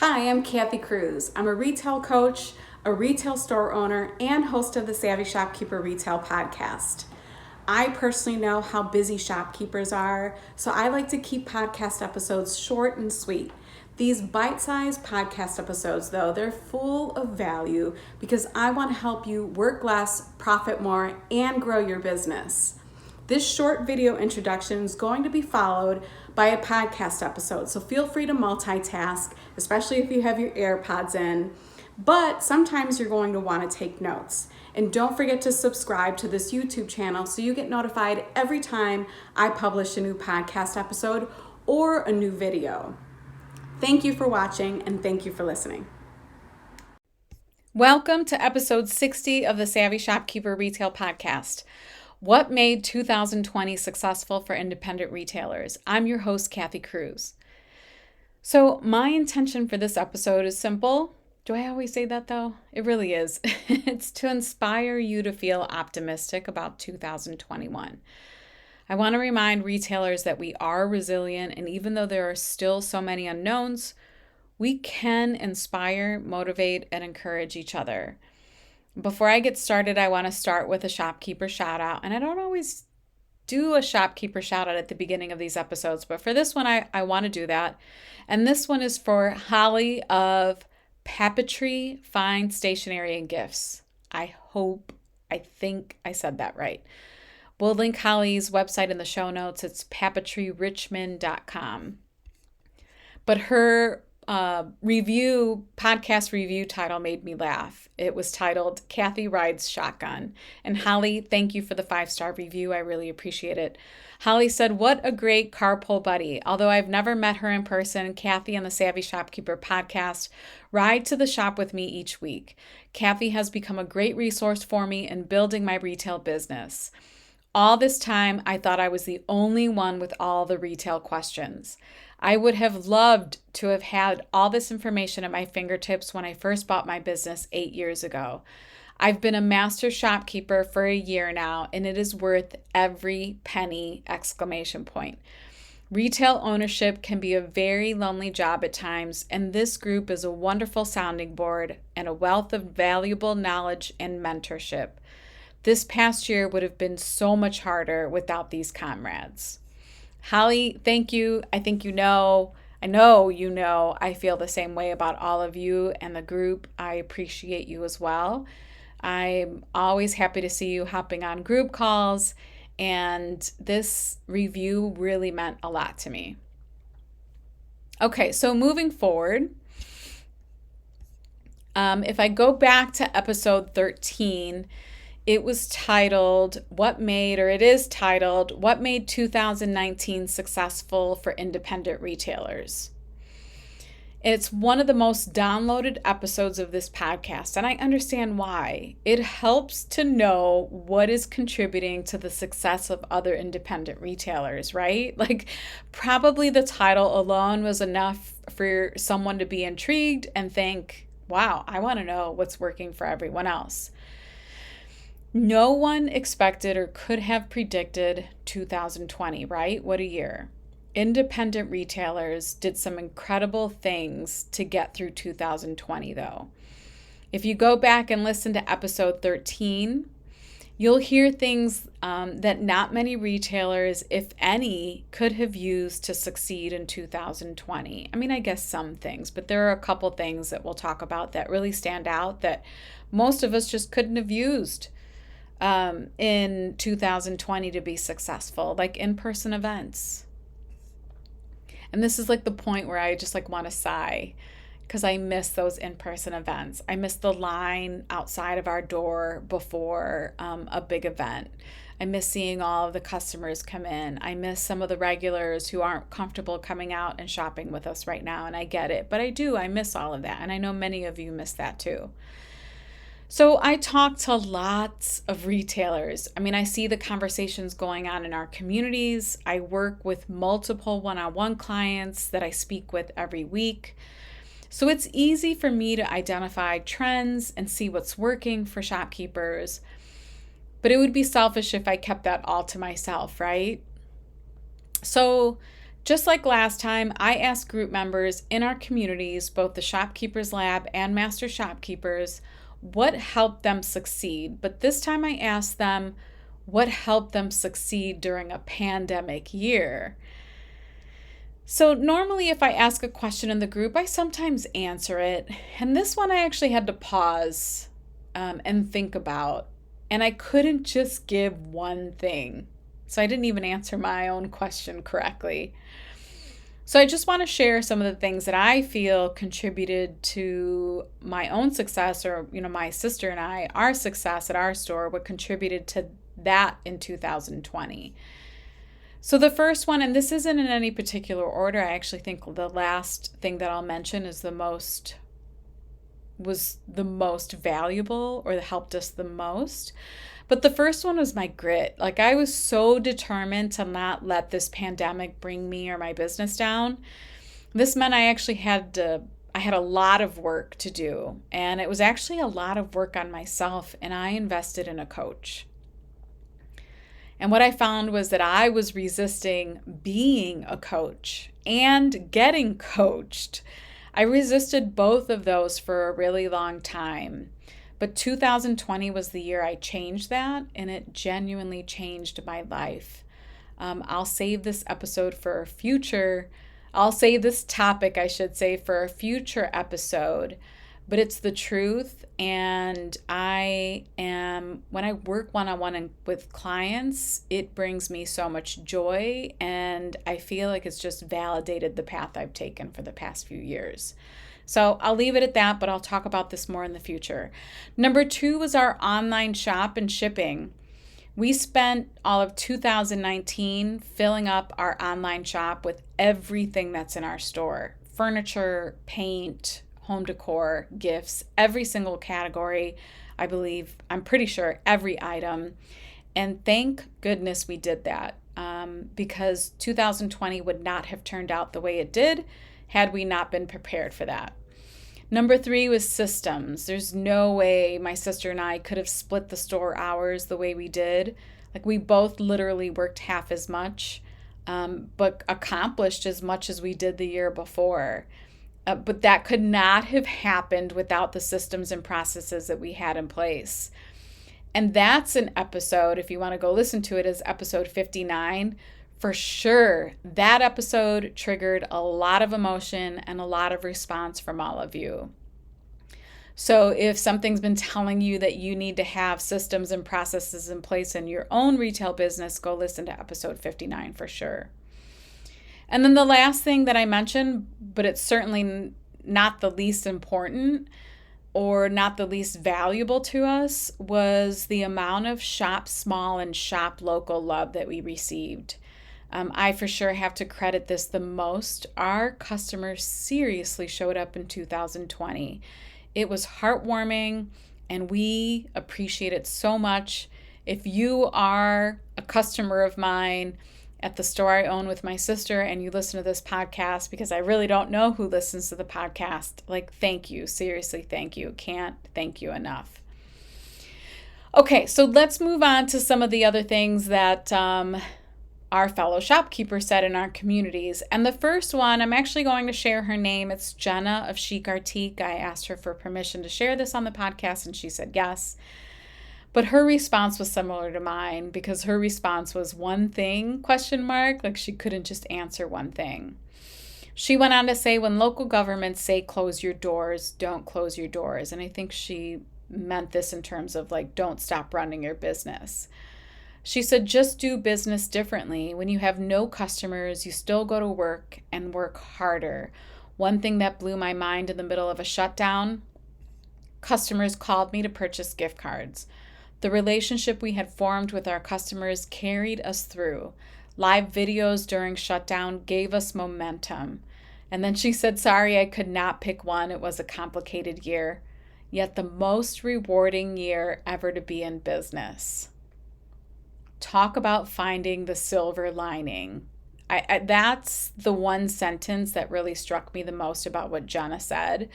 Hi, I'm Kathy Cruz. I'm a retail coach, a retail store owner, and host of the Savvy Shopkeeper Retail Podcast. I personally know how busy shopkeepers are, so I like to keep podcast episodes short and sweet. These bite-sized podcast episodes, though, they're full of value because I want to help you work less, profit more, and grow your business. This short video introduction is going to be followed by a podcast episode, so feel free to multitask, especially if you have your AirPods in. But sometimes you're going to want to take notes. And don't forget to subscribe to this YouTube channel so you get notified every time I publish a new podcast episode or a new video. Thank you for watching and thank you for listening. Welcome to episode 60 of the Savvy Shopkeeper Retail Podcast. What made 2020 successful for independent retailers? I'm your host, Kathy Cruz. So my intention for this episode is simple. Do I always say that though? It really is. It's to inspire you to feel optimistic about 2021. I want to remind retailers that we are resilient, and even though there are still so many unknowns, we can inspire, motivate, and encourage each other. Before I get started, I want to start with a shopkeeper shout out. And I don't always do a shopkeeper shout out at the beginning of these episodes, but for this one, I want to do that. And this one is for Holly of Papetree Fine Stationery and Gifts. I think I said that right. We'll link Holly's website in the show notes. It's papetreerichmond.com. But her podcast review title made me laugh. It was titled Kathy Rides Shotgun. And Holly, thank you for the 5-star review. I really appreciate it. Holly said, "What a great carpool buddy. Although I've never met her in person, Kathy and the Savvy Shopkeeper podcast ride to the shop with me each week. Kathy has become a great resource for me in building my retail business. All this time, I thought I was the only one with all the retail questions. I would have loved to have had all this information at my fingertips when I first bought my business 8 years ago. I've been a master shopkeeper for a year now, and it is worth every penny! Retail ownership can be a very lonely job at times, and this group is a wonderful sounding board and a wealth of valuable knowledge and mentorship. This past year would have been so much harder without these comrades." Holly, thank you. I think I know I feel the same way about all of you and the group. I appreciate you as well. I'm always happy to see you hopping on group calls, and this review really meant a lot to me. Okay, so moving forward, if I go back to episode 13, it is titled, What Made 2019 Successful for Independent Retailers? It's one of the most downloaded episodes of this podcast, and I understand why. It helps to know what is contributing to the success of other independent retailers, right? Like, probably the title alone was enough for someone to be intrigued and think, wow, I want to know what's working for everyone else. No one expected or could have predicted 2020, right? What a year. Independent retailers did some incredible things to get through 2020, though. If you go back and listen to episode 13, you'll hear things that not many retailers, if any, could have used to succeed in 2020. I mean, I guess some things, but there are a couple things that we'll talk about that really stand out that most of us just couldn't have used in 2020 to be successful, like in-person events. And this is like the point where I just want to sigh because I miss those in-person events. I miss the line outside of our door before a big event. I miss seeing all of the customers come in. I miss some of the regulars who aren't comfortable coming out and shopping with us right now, and I get it. But I miss all of that, and I know many of you miss that too. So I talk to lots of retailers. I mean, I see the conversations going on in our communities. I work with multiple one-on-one clients that I speak with every week. So it's easy for me to identify trends and see what's working for shopkeepers. But it would be selfish if I kept that all to myself, right? So Just like last time, I asked group members in our communities, both the Shopkeepers Lab and Master Shopkeepers, what helped them succeed. But this time I asked them what helped them succeed during a pandemic year. So normally if I ask a question in the group, I sometimes answer it. And this one I actually had to pause and think about. And I couldn't just give one thing. So I didn't even answer my own question correctly. So I just want to share some of the things that I feel contributed to my own success, or, my sister and I, our success at our store, what contributed to that in 2020. So the first one, and this isn't in any particular order, I actually think the last thing that I'll mention was the most valuable, or that helped us the most. But the first one was my grit. Like, I was so determined to not let this pandemic bring me or my business down. This meant I actually had a lot of work to do, and it was actually a lot of work on myself, and I invested in a coach. And what I found was that I was resisting being a coach and getting coached. I resisted both of those for a really long time. But 2020 was the year I changed that, and it genuinely changed my life. I'll save this topic, I should say, for a future episode. But it's the truth, and when I work one-on-one with clients, it brings me so much joy, and I feel like it's just validated the path I've taken for the past few years. So I'll leave it at that, but I'll talk about this more in the future. Number 2 was our online shop and shipping. We spent all of 2019 filling up our online shop with everything that's in our store: furniture, paint, home decor, gifts, every single category. I'm pretty sure every item. And thank goodness we did that, because 2020 would not have turned out the way it did had we not been prepared for that. Number 3 was systems. There's no way my sister and I could have split the store hours the way we did. Like, we both literally worked half as much, but accomplished as much as we did the year before. But that could not have happened without the systems and processes that we had in place. And that's an episode, if you want to go listen to it, is episode 59. For sure, that episode triggered a lot of emotion and a lot of response from all of you. So if something's been telling you that you need to have systems and processes in place in your own retail business, go listen to episode 59 for sure. And then the last thing that I mentioned, but it's certainly not the least important or not the least valuable to us, was the amount of shop small and shop local love that we received. I for sure have to credit this the most. Our customers seriously showed up in 2020. It was heartwarming, and we appreciate it so much. If you are a customer of mine at the store I own with my sister and you listen to this podcast, because I really don't know who listens to the podcast, thank you. Seriously, thank you. Can't thank you enough. Okay, so let's move on to some of the other things that our fellow shopkeepers said in our communities. And the first one, I'm actually going to share her name. It's Jenna of Chic Artique. I asked her for permission to share this on the podcast, and she said yes. But her response was similar to mine, because her response was one thing, ? She couldn't just answer one thing. She went on to say, when local governments say close your doors, don't close your doors. And I think she meant this in terms of don't stop running your business. She said, just do business differently. When you have no customers, you still go to work and work harder. One thing that blew my mind in the middle of a shutdown, customers called me to purchase gift cards. The relationship we had formed with our customers carried us through. Live videos during shutdown gave us momentum. And then she said, sorry, I could not pick one. It was a complicated year, yet the most rewarding year ever to be in business. Talk about finding the silver lining. That's the one sentence that really struck me the most about what Jenna said.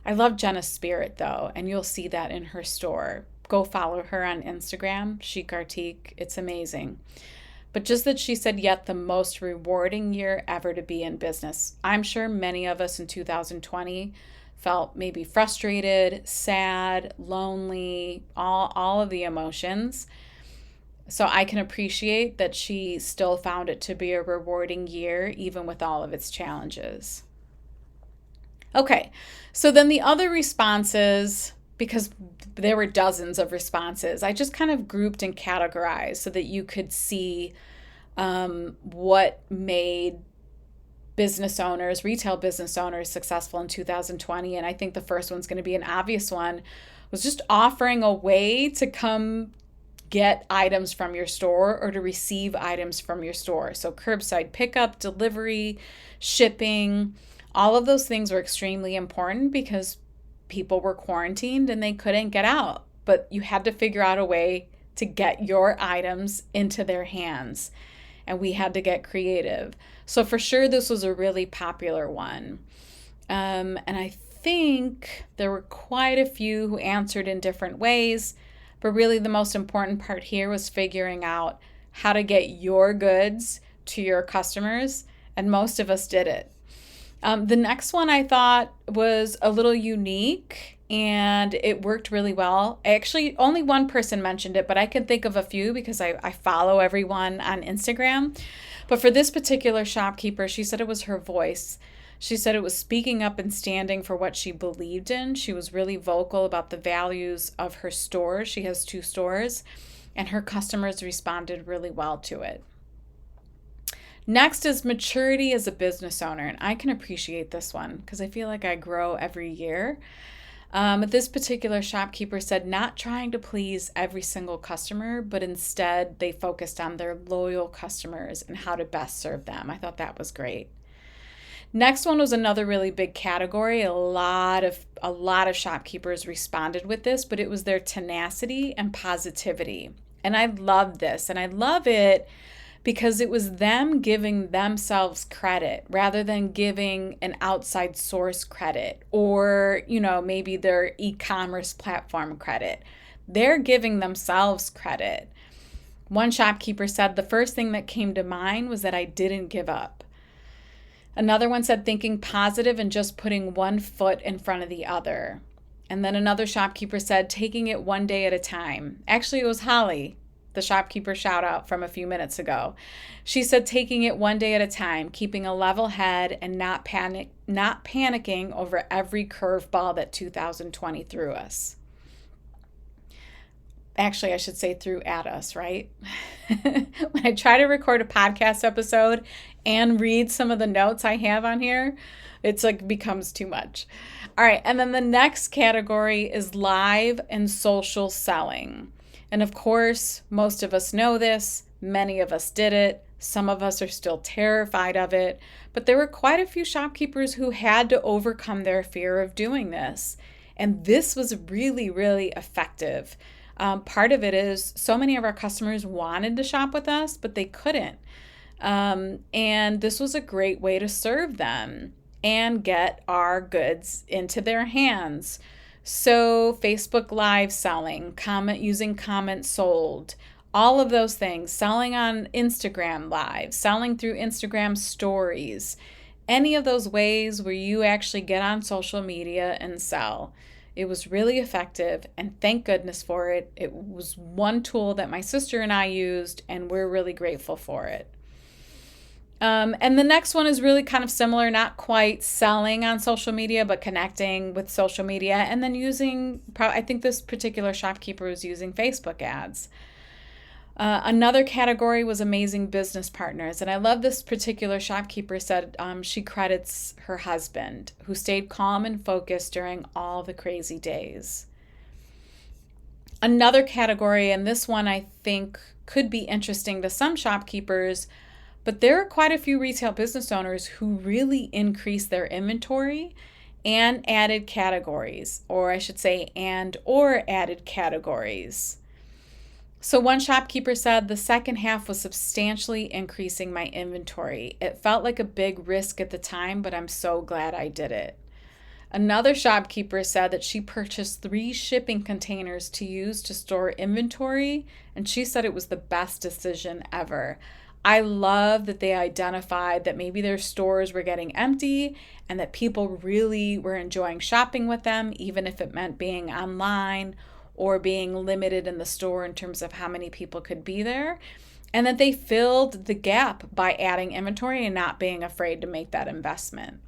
I love Jenna's spirit, though, and you'll see that in her store. Go follow her on Instagram, Chic Artique. It's amazing. but just that she said, yet the most rewarding year ever to be in business. I'm sure many of us in 2020 felt maybe frustrated, sad, lonely, all of the emotions. So I can appreciate that she still found it to be a rewarding year, even with all of its challenges. Okay, so then the other responses, because there were dozens of responses, I just kind of grouped and categorized so that you could see what made business owners, retail business owners, successful in 2020. And I think the first one's going to be an obvious one, was just offering a way to come get items from your store or to receive items from your store. So curbside pickup, delivery, shipping, all of those things were extremely important because people were quarantined and they couldn't get out. But you had to figure out a way to get your items into their hands. And we had to get creative. So for sure, this was a really popular one. And I think there were quite a few who answered in different ways. But really the most important part here was figuring out how to get your goods to your customers. And most of us did it. The next one I thought was a little unique and it worked really well. Actually, only one person mentioned it, but I can think of a few because I follow everyone on Instagram. But for this particular shopkeeper, she said it was her voice. She said it was speaking up and standing for what she believed in. She was really vocal about the values of her store. She has 2 stores, and her customers responded really well to it. Next is maturity as a business owner, and I can appreciate this one because I feel like I grow every year. This particular shopkeeper said not trying to please every single customer, but instead they focused on their loyal customers and how to best serve them. I thought that was great. Next one was another really big category. A lot of shopkeepers responded with this, but it was their tenacity and positivity. And I love this, and I love it because it was them giving themselves credit rather than giving an outside source credit or, maybe their e-commerce platform credit. They're giving themselves credit. One shopkeeper said, the first thing that came to mind was that I didn't give up. Another one said thinking positive and just putting one foot in front of the other. And then another shopkeeper said taking it one day at a time. Actually, it was Holly, the shopkeeper shout out from a few minutes ago. She said taking it one day at a time, keeping a level head and not panicking over every curveball that 2020 threw us. Actually, I should say threw at us, right? When I try to record a podcast episode and read some of the notes I have on here, it's becomes too much. All right, and then the next category is live and social selling. And of course, most of us know this. Many of us did it. Some of us are still terrified of it. But there were quite a few shopkeepers who had to overcome their fear of doing this. And this was really, really effective. Part of it is so many of our customers wanted to shop with us, but they couldn't. And this was a great way to serve them and get our goods into their hands. So Facebook Live selling, using comments sold, all of those things, selling on Instagram Live, selling through Instagram stories, any of those ways where you actually get on social media and sell. It was really effective, and thank goodness for it. It was one tool that my sister and I used, and we're really grateful for it. And the next one is really kind of similar, not quite selling on social media, but connecting with social media and then I think this particular shopkeeper was using Facebook ads. Another category was amazing business partners. And I love this particular shopkeeper said she credits her husband who stayed calm and focused during all the crazy days. Another category, and this one I think could be interesting to some shopkeepers, but there are quite a few retail business owners who really increased their inventory and added categories, or I should say or added categories. So one shopkeeper said the second half was substantially increasing my inventory. It felt like a big risk at the time, but I'm so glad I did it. Another shopkeeper said that she purchased 3 shipping containers to use to store inventory, and she said it was the best decision ever. I love that they identified that maybe their stores were getting empty and that people really were enjoying shopping with them, even if it meant being online or being limited in the store in terms of how many people could be there, and that they filled the gap by adding inventory and not being afraid to make that investment.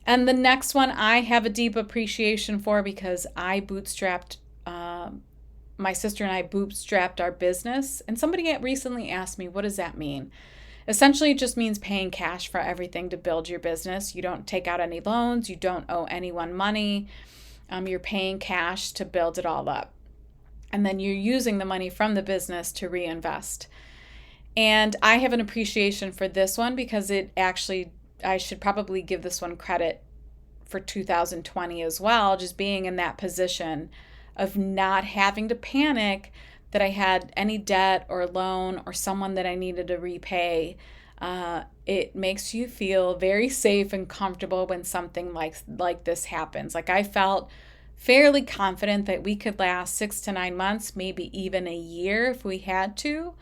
And the next one I have a deep appreciation for because I bootstrapped, my sister and I bootstrapped our business. And somebody recently asked me, what does that mean? Essentially, it just means paying cash for everything to build your business. You don't take out any loans. You don't owe anyone money. You're paying cash to build it all up. And then you're using the money from the business to reinvest. And I have an appreciation for this one because it actually, I should probably give this one credit for 2020 as well, just being in that position of not having to panic that I had any debt or loan or someone that I needed to repay. It makes you feel very safe and comfortable when something like this happens. Like, I felt fairly confident that we could last 6 to 9 months, maybe even a year if we had to,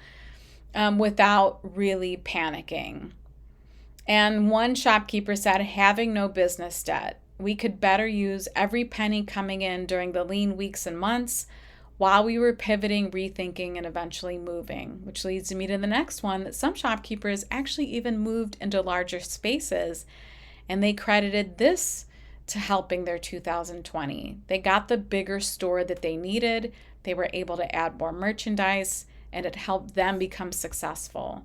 without really panicking. And one shopkeeper said, having no business debt, we could better use every penny coming in during the lean weeks and months while we were pivoting, rethinking, and eventually moving, which leads me to the next one, that some shopkeepers actually even moved into larger spaces, and they credited this to helping their 2020. They got the bigger store that they needed, they were able to add more merchandise, and it helped them become successful.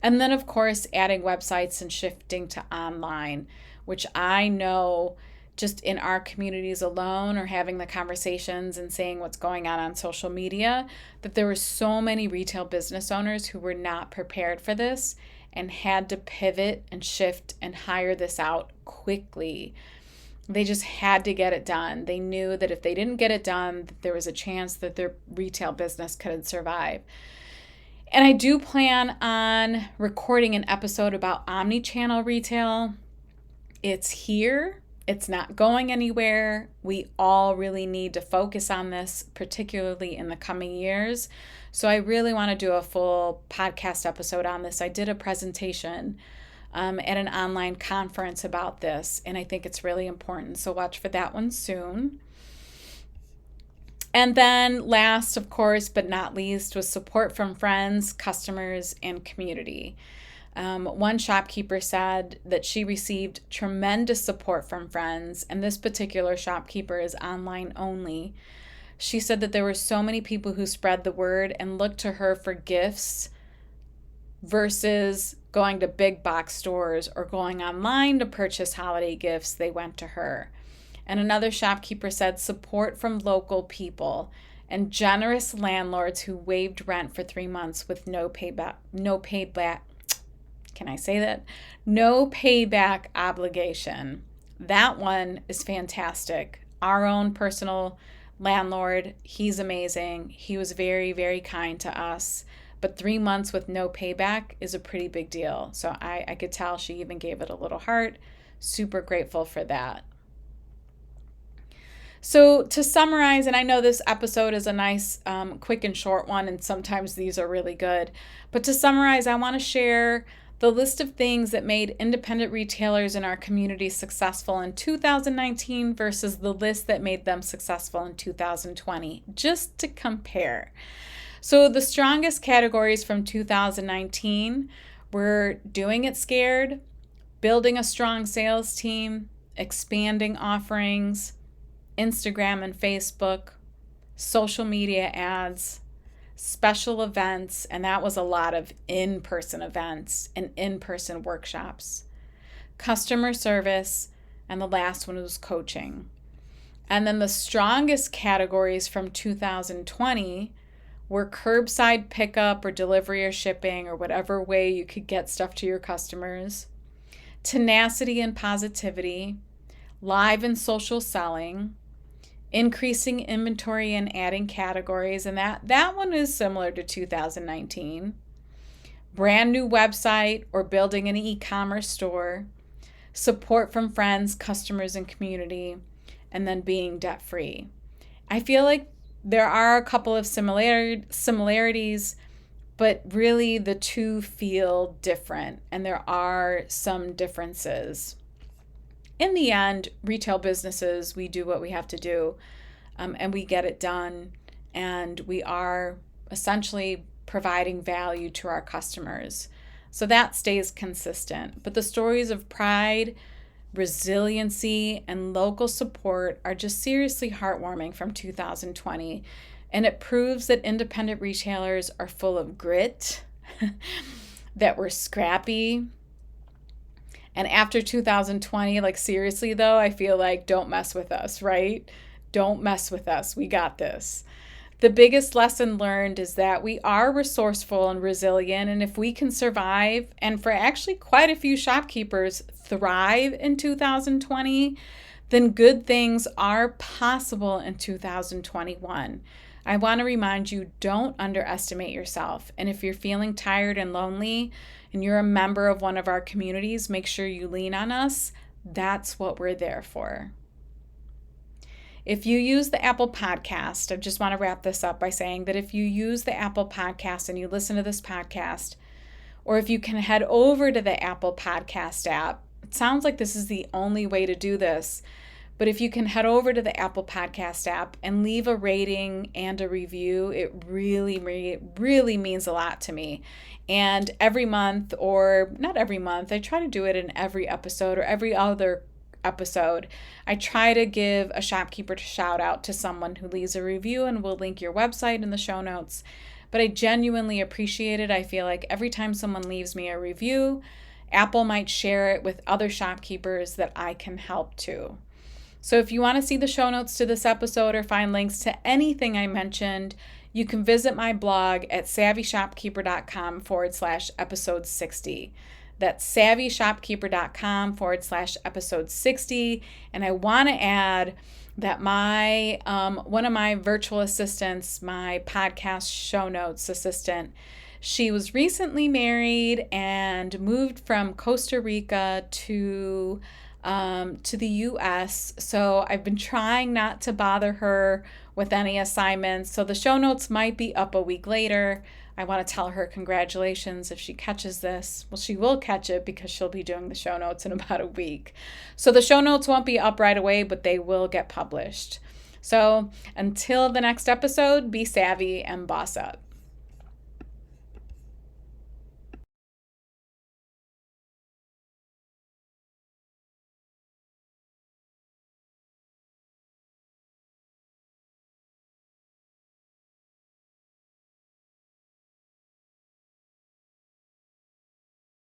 And then, of course, adding websites and shifting to online, which I know just in our communities alone, or having the conversations and saying what's going on social media, that there were so many retail business owners who were not prepared for this and had to pivot and shift and hire this out quickly. They just had to get it done. They knew that if they didn't get it done, there was a chance that their retail business couldn't survive. And I do plan on recording an episode about omni-channel retail. It's here. It's not going anywhere. We all really need to focus on this, particularly in the coming years. So I really want to do a full podcast episode on this. I did a presentation at an online conference about this, and I think it's really important. So watch for that one soon. And then last, of course, but not least, was support from friends, customers, and community. One shopkeeper said that she received tremendous support from friends, and this particular shopkeeper is online only. She said that there were so many people who spread the word and looked to her for gifts versus going to big box stores or going online to purchase holiday gifts. They went to her. And another shopkeeper said support from local people and generous landlords who waived rent for 3 months with no payback. Can I say that? No payback obligation. That one is fantastic. Our own personal landlord, he's amazing. He was very, very kind to us. But 3 months with no payback is a pretty big deal. So I could tell she even gave it a little heart. Super grateful for that. So to summarize, and I know this episode is a nice, quick and short one, and sometimes these are really good. But to summarize, I want to share the list of things that made independent retailers in our community successful in 2019 versus the list that made them successful in 2020, just to compare. So the strongest categories from 2019 were doing it scared, building a strong sales team, expanding offerings, Instagram and Facebook, social media ads, special events, and that was a lot of in-person events and in-person workshops, customer service, and the last one was coaching. And then the strongest categories from 2020 were curbside pickup or delivery or shipping or whatever way you could get stuff to your customers, tenacity and positivity, live and social selling, increasing inventory and adding categories, and that one is similar to 2019. Brand new website or building an e-commerce store, support from friends, customers, and community, and then being debt-free. I feel like there are a couple of similarities, but really the two feel different, and there are some differences. In the end, retail businesses, we do what we have to do, and we get it done, and we are essentially providing value to our customers. So that stays consistent. But the stories of pride, resiliency, and local support are just seriously heartwarming from 2020. And it proves that independent retailers are full of grit, that we're scrappy. And after 2020, like seriously though, I feel like don't mess with us, right? Don't mess with us. We got this. The biggest lesson learned is that we are resourceful and resilient, and if we can survive, and for actually quite a few shopkeepers thrive in 2020, then good things are possible in 2021. I want to remind you, don't underestimate yourself. And if you're feeling tired and lonely and you're a member of one of our communities, make sure you lean on us. That's what we're there for. If you use the Apple Podcast, I just want to wrap this up by saying that if you use the Apple Podcast and you listen to this podcast, or if you can head over to the Apple Podcast app, it sounds like this is the only way to do this, but if you can head over to the Apple Podcast app and leave a rating and a review, it really means a lot to me. And every month, or not every month, I try to do it in every episode or every other episode, I try to give a shopkeeper shout out to someone who leaves a review, and we'll link your website in the show notes. But I genuinely appreciate it. I feel like every time someone leaves me a review, Apple might share it with other shopkeepers that I can help too. So if you want to see the show notes to this episode or find links to anything I mentioned, you can visit my blog at savvyshopkeeper.com/episode 60. That's savvyshopkeeper.com/episode 60. And I want to add that my one of my virtual assistants, my podcast show notes assistant, she was recently married and moved from Costa Rica to the U.S. So I've been trying not to bother her with any assignments. So the show notes might be up a week later. I want to tell her congratulations if she catches this. Well, she will catch it because she'll be doing the show notes in about a week. So the show notes won't be up right away, but they will get published. So until the next episode, be savvy and boss up.